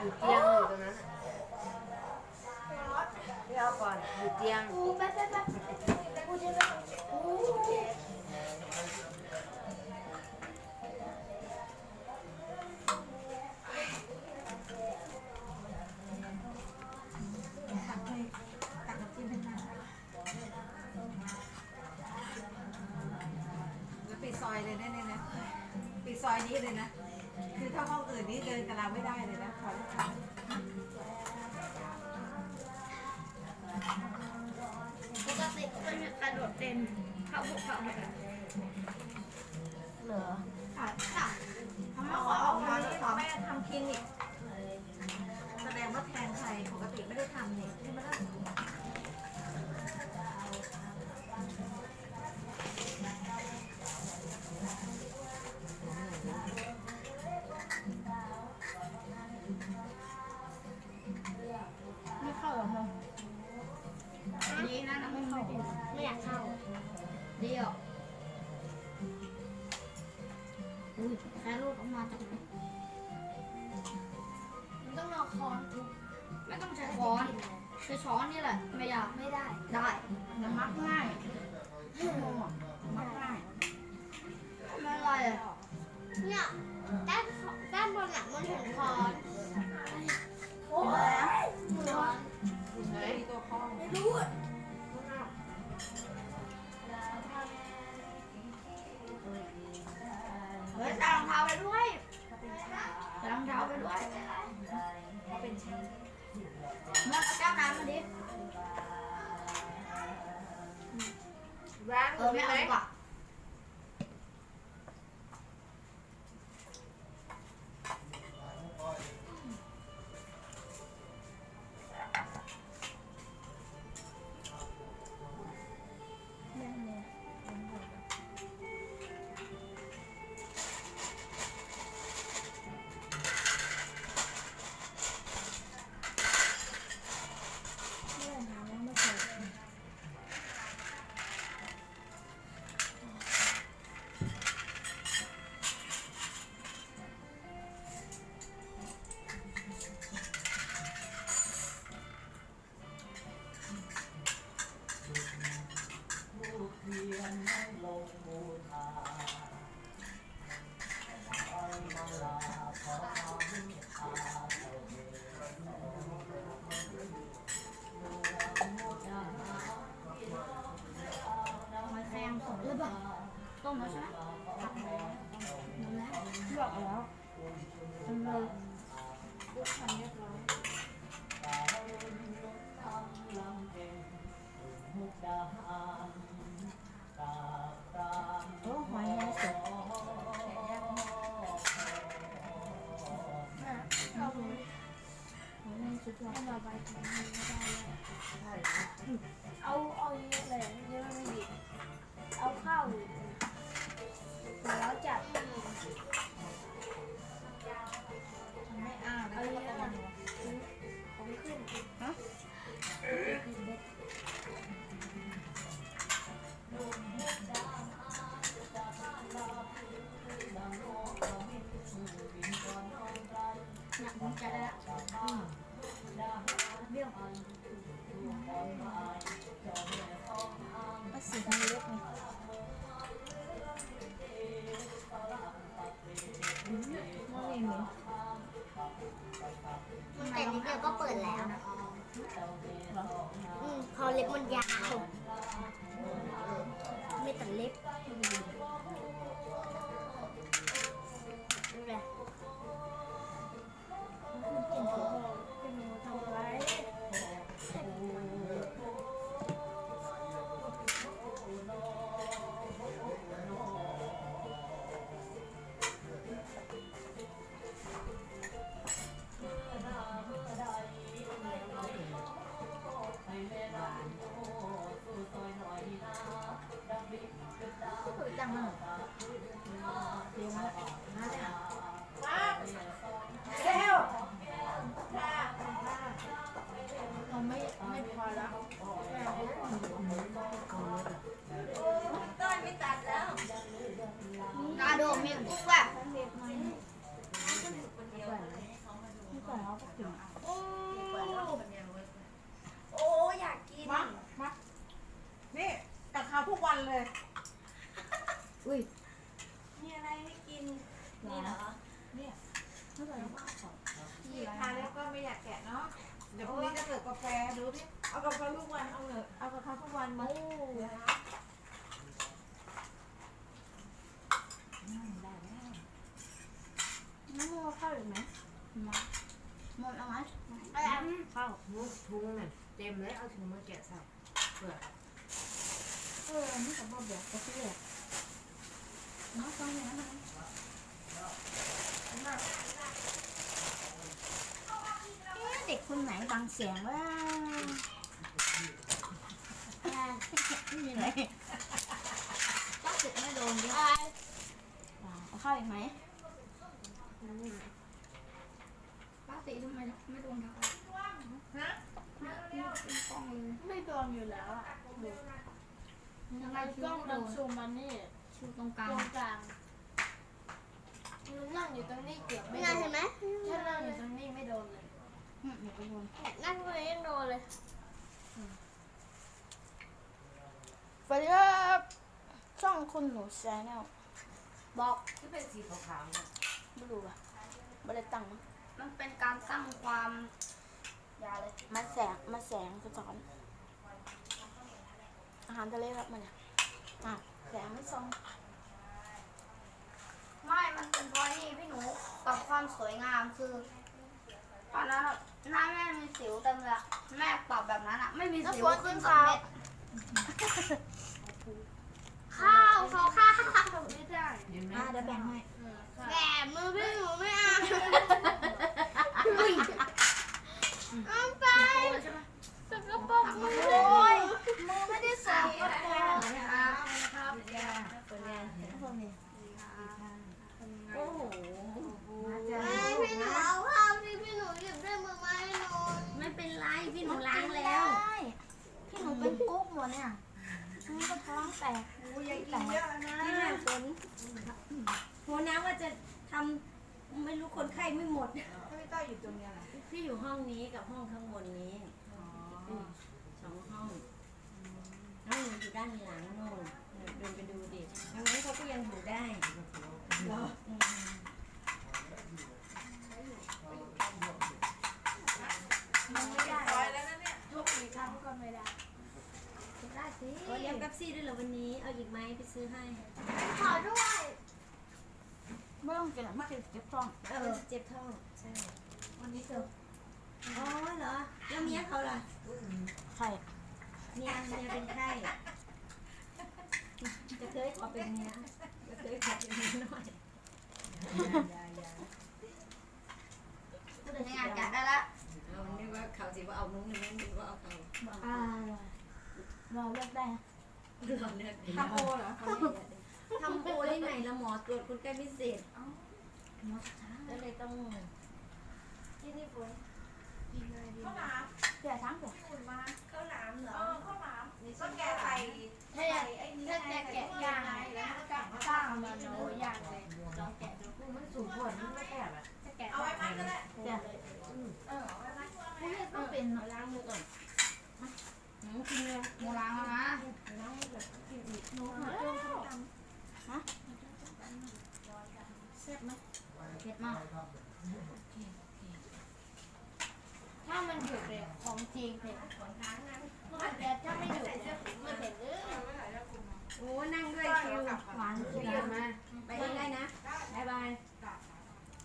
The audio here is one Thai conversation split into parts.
อยู่เตียงอยู่ตรงนั้นพี่เอาก่อนอยู่เตียงแป๊บกูจะตักน้ำจิ้มให้หน่อยแล้วปิดซอยเลยนะเนี่ยนะปิดซอยนี้เลยนะคือถ้าห้องอื่นนี่เดินกับเราไม่ได้เลยนะขอลูกค้าปกติก็จะกระโดดเต็มเข้าบุกเข้าไปเหรอค่ะทำไมขอออกมาแล้วขอแม่ทำคลินิกแสดงว่าแทนใครปกติไม่ได้ทำเนี่ยใช่ไหมล่ะไม่เข้าหรอมั้งดีนะไม่เข้าไม่อยากเข้าดีอ่ะอุ้ยแค่รูดออกมาจากไหนมันต้องเอาค้อนทุบไม่ต้องใช้ค้อนใช้ช้อนนี่แหละไม่อยากไม่ได้มันมักง่ายมักง่ายไม่อะไรอ่ะเนี่ยด้านบนหลังมันถึงค้อนโอ้ยค้อนมีตัวข้องไม่รู้เฮ้ยใส่รองเท้าไปด้วยใส่รองเท้าไปด้วยเขาเป็นชั้นมาเอาแก้วน้ำมาดิไม่เอาดีกว่าต้มแล้วใช่ไหมผัดแล้วบอกแล้วทำเลยทำเรียบร้อยโอ้หอยแห้งสดเอาเลย หอยแห้งสดให้เราไปทำไม่ได้เอาเยอะเลยเยอะไม่ดีเอาข้าวแล้วจัดไม่อ้าวแล้วก็ตะวันของขึ้นฮะหนักมันจะได้ละเบี้ยวก็สีมันเล็กไงมองเองเลยแต่นิดเดียวก็เปิดแล้วพอเล็บมันยาวไม่ตัดเล็บดูเลยทำไว้จัง ก็กิน โอ้ โอ้อยากกิน มานี่กับข้าวทุกวันเลย อุ้ย มีอะไรให้กินนี่เหรอ เนี่ยเท่าไหร่พี่ทานแล้วก็ไม่อยากแกะเนาะเดี๋ยวพรุ่งนี้จะเกิดกาแฟดูดิเอากาแฟทุกวันเอาเลยเอากาแฟทุกวันมาได้แล้ว น้ำมันเข้าหรือไหมหมดแล้วไหม ข้าวมุกทุงเนี่ยเต็มเลยเอาถุงมาแกะใส่เปลือก นี่กับบอกแบบกาแฟน้องฟังอย่างนั้นเด็กคนไหนบางเสียงว่าไม่มีอะไรต้องสึกไม่โดนดิเอาเข้าอีกไหมป้าตีทำไมไม่โดนทำไม ฮะ ไม่โดนอยู่แล้วอ่ะทำไมกล้องมันซูมมันนี่ชูตรงกลางนั่งอยู่ตรงนี้เกือบไม่โดนเห็นไหมถ้านั่งอยู่ตรงนี้ไม่โดนเลยไม่โดนนั่งตรงนี้ยังโดนเลยสวัสดีครับช่องคุณหนูแชนแนลบอก ที่เป็นสีขาวๆเนี่ย ไม่รู้อ่ะไม่ได้ตั้งมั้งมันเป็นการตั้งความยาเลยมาแสงสะท้อนอาหารทะเลครับมันเนี่ยแสงไม่ส่องไม่มันเป็นเพราะนี่พี่หนูกับความสวยงามคือตอนนั้นหน้าแม่มีสิวเต็มเลยอะแม่ปรับแบบนั้นอ่ะไม่มีสิวขึ้นสองเม็ดข้าวเขาข้าวไม่ได้ เห็นไหม เดี๋ยวแบ่งให้ แหมมือพี่หนูไม่เอาเอาไปสกปรกมือโอ้ยมือไม่ได้ใส่กระโปรง ครับเป็นไงเห็น โอ้โห พี่หนูเอาข้าวที่พี่หนูหยิบด้วยมือมาให้หนูไม่เป็นไรพี่หนูล้างแล้วพี่หนูเป็นกุ๊กหมดเนี่ยมันก็ท้องแตก โอ้ยยายกินเยอะนะ ที่แม่ฝน หัวน้ำว่าจะทำไม่รู้คนไข้ไม่หมด พี่ต้อยอยู่ตรงเนี้ยแหละ พี่อยู่ห้องนี้กับห้องข้างบนนี้สองห้องน้องหนูอยู่ด้านหลังโน่นเดินไปดูดิดังนั้นเขาก็ยังอยู่ได้อืม มันไม่ได้ ร้อยแล้วนะเนี่ย ทุกอีกครั้งก็ไม่ได้ได้สิ ขอเลี้ยงเป๊ปซี่ด้วยเหรอวันนี้เอาอีกไหมไปซื้อให้ ขอด้วยไม่ต้องกินหรอกไม่กินเจ็บท้อง เจ็บท้องใช่ วันนี้เจอ อ๋อเหรอแล้วเมียเขาล่ะ ไข่ เมียเป็นไข้จะเคยขอเป็นเมียจะเคยขอเป็นเมียหน่อย พูดถึงงานจัดได้ละ เอานึกว่าเขาสิว่าเอานุ้งนึกว่าเอาเขา เราเลือกได้ เราเลือก ทำโอเหรอ ทำโปรที่ไหนละหมอตรวจคนไข้พิเศษก็เลยต้อง ที่นี่ฝน ข้าวหลาม เดี๋ยวทั้งหมด อุ่นมา ข้าวหลามเหรอ ข้าวหลามก็แกใส่ ถ้าจะแกะย่างแล้วก็สร้างมันโอ้ย่างเลยลองแกะดู มันสูงกว่านี่ไม่แก่แบบ จะแกะ เอาไว้มัดก็ได้ เดี๋ยวไม่ได้ต้องเป็น ล้างมือก่อน กินเลยโมล้างแล้วนะ ล้างมือก่อนกินอีก หนูหัวจุ่มส้มตำฮะ แซ่บไหม เผ็ดมากถ้ามันหยุดเลยของจริงเผ็ดแต่ถ้าไม่หยุดเนี่ยไม่เผ็ดเลย โอ้นั่งด้วยคิว หวาน เยอะมา ไปได้นะบายบาย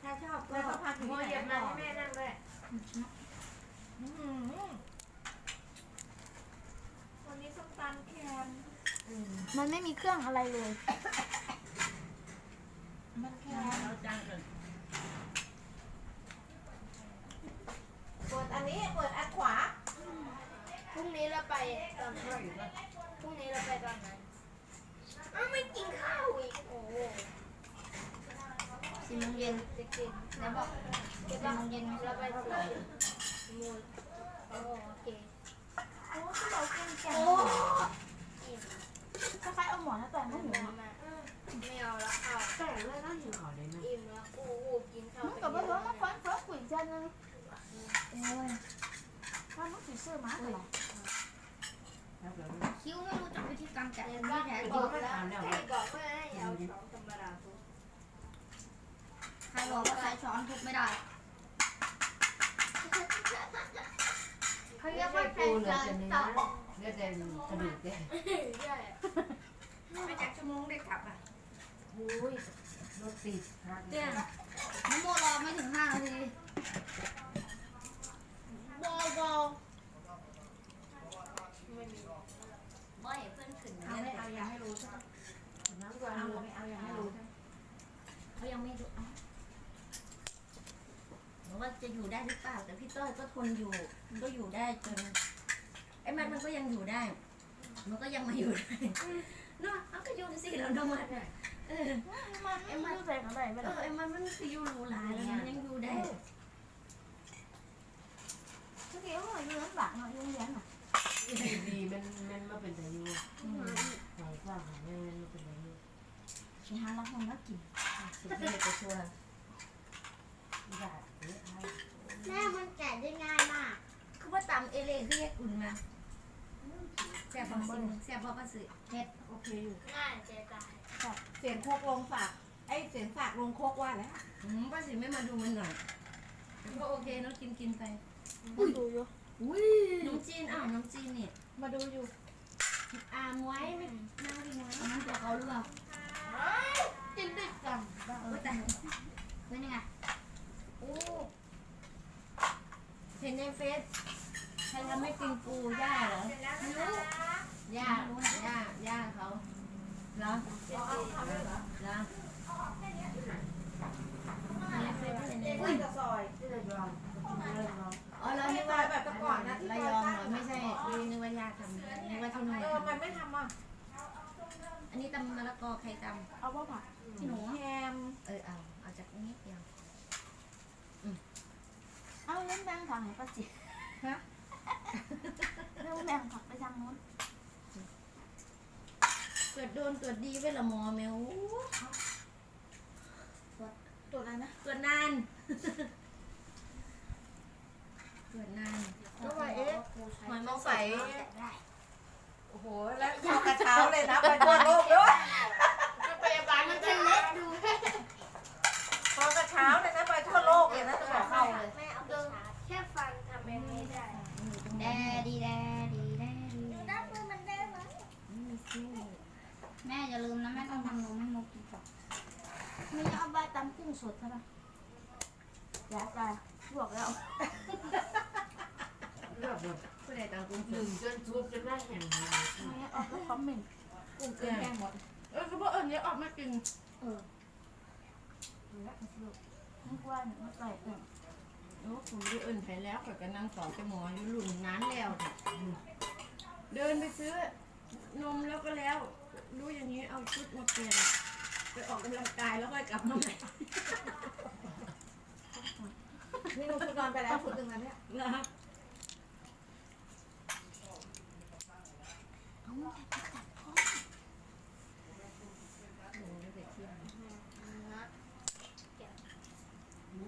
ถ้าชอบก็ แล้วก็พาถึง โม ที่ เหยียบ ไหน มาให้แม่นั่งด้วย วันนี้ส้มตำแคน มันไม่มีเครื่องอะไรเลย มันแคน เราจังเลย เปิดอันนี้เปิดอันขวา พรุ่งนี้เราไปตอนไหนพรุ่งนี้เราไปตอนไหนไม่กินข้าวอีก โอ้4 โมงเย็นจะกินไหนบอก4 โมงเย็นเราไป4 โมงโอเค โอ้ที่เรากินแกง โอ้อิ่มถ้าใครเอาหมอนแล้วแต่ไม่หิวไม่เอาละข้าว แต่เลยน่าหิวขอเลยนะ อิ่มแล้วโอ้โหกินข้าวกับว่ามาฟันคุยกันนึง โอ้ยถ้ามันถือเสื้อมาเหรอคิ้วไม่รู้จักวิธีการแกะที่แท้จริง บอกไม่ให้เอาช้อนธรรมดาทุก ใครบอกว่าใช้ช้อนทุบไม่ได้ เขาเรียกว่าแทนจานต่อ เลือดแดงกระดูกแดง ไปจากชั่วโมงได้กลับอ่ะ อุ้ยรถติดครับ เตี้ย น้ำโมรอไม่ถึง5 นาที บอบอ บ่อยเพื่อนขึ้น เอาไม่เอายังไม่รู้ใช่ไหม น้ำก่อน เอาไม่เอายังไม่รู้ใช่ไหม เขายังไม่ดูหรือว่าจะอยู่ได้หรือเปล่าแต่พี่ต้อยก็ทนอยู่ก็อยู่ได้จนไอ้มันก็ยังอยู่ได้ มันก็ยังมาอยู่ได้เนาะเอาก็อยู่สิเราเนาะมันไอ้มันใส่อะไรไม่ได้ไอ้มันคืออยู่หรูหราแล้วมันยังอยู่ได้ทุกทีเขาอยู่ลำบากเนาะยุ่งยากเนาะ ดีมันมาเป็นอายุหลังจากของแม่มันเป็นอายุ ไปหาลักมันก็กิน สุดที่จะชัวร์ อยากเยอะให้ แม่มันแกะได้ง่ายมาก คือว่าตำเอเล่คือแยกอุ่นมาแซ่บพอสิแซ่บพอประสิเฮ็ด โอเคอยู่ ง่ายเจ๊ตาย เสียงโคกลงฝากไอ้เสียงฝากลงโคกว่าแล้ว ป้าสิไม่มาดูมันหน่อยก็โอเคเนาะกินไป ดูอยู่ อุ้ยน้ำจีนอ้าวน้ำจีนเนี่ย มาดูอยู่ อามไว้ไม่นั่งดีไว้ อันนั้นตัวเขาหรือเปล่า กินด้วยกัน แต่ เป็นยังไง โอ้เห็นในเฟซใครทำให้กินปูย่าเหรอย่าเขาเหรอเหรอในเฟซเห็นใน อุ้ยจะซอย ที่ระยองที่ระยอง อ๋อเรานึกว่าแบบก่อนนะระยองเหรอไม่ใช่นึกว่าย่าทำนึกว่าที่นู่น มันไม่ทำอ่ะ อันนี้ตำมะละกอใครต เอาว่าผัก ำที่หนู แฮม เอาจากนิดเดียว เอาเล่นแบงถังให้ป้าจิฮะเล่นแบงถังไปทางนู้น ตรวจโดนตรวจดีเวลาหมอแมว ตัวอะไรนะ ตรวจนานตรวจนาน ก็ว่าเอ๊ะ หอยมอง ใส่ ได้ โอ้โหแล้วพอกระเช้าเลยนะไปทั่วโลกด้วยพยาบาลมันจะเล็กดูพอกระเช้าเลยนะไปทั่วโลกเลยนะจะบอกเข้าเลย แม่เอาไปชาร์จแค่ฟันทำแบบนี้ได้แดดีด้านมือมันได้ไหมแม่อย่าลืมนะแม่ต้องทำนมให้นกกินก่อนไม่อยากเอาใบตำกุ้งสดใช่ไหมอยากได้บวกแล้ว เลือกแบบ ผู้ใดต่างกลุ่ม หนึ่งจนทุบจนได้แห่งเลย ไม่ออกแล้วคอมเมนต์ กุ้งเกินแกงหมด คือพวกเนี้ยออกมากิน นึกว่าหนูมาใส่เออ โอ้ผมดูอื่นไปแล้วกับกันนั่งสอนจะหมออยู่หลุ่นนานแล้วเดินไปซื้อนมแล้วก็แล้วรู้อย่างนี้เอาชุดมาเปลี่ยนไปออกกำลังกายแล้วค่อยกลับมาใหม่ นี่เราชุดนอนไปแล้วชุดหนึ่งแล้วเนี่ย นะ เอาแม่ไปตัดพ่อ ไม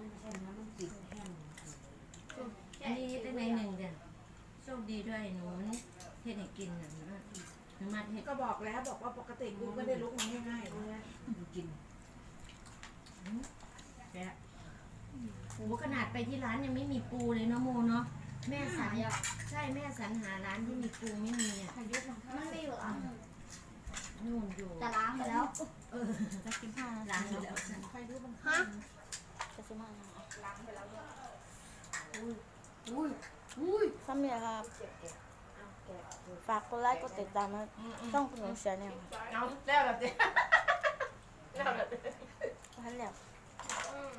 ่ใช่นะมันติดแห้ง อันนี้ได้ในหนึ่งเดือนโชคดีด้วยหนูเฮ็ดให้กินนะหนูมาเฮ็ด ก็บอกแล้วบอกว่าปกติกูไม่ได้ลุกมาง่ายๆนะ กิน แกะโอ้ขนาดไปที่ร้านยังไม่มีปูเลยเนาะโมเนาะแม่สรรใช่แม่สรรหาร้านที่มีปูไม่มีอ่ะ มันไม่อยู่อ่ะ นู่นอยู่ จะล้างไปแล้ว จะกินผ้าร้านอยู่แล้วฉัน ใครรู้มัน ฮะจะซื้อมาล้างไปแล้วอุ้ย ถ้ามีครับฝากกดไลค์กดติดตามนะต้องคุณหนูเสียเนี่ย เอาแล้วแบบนี้แล้วแบบนี้ ท่านแล้ว อืม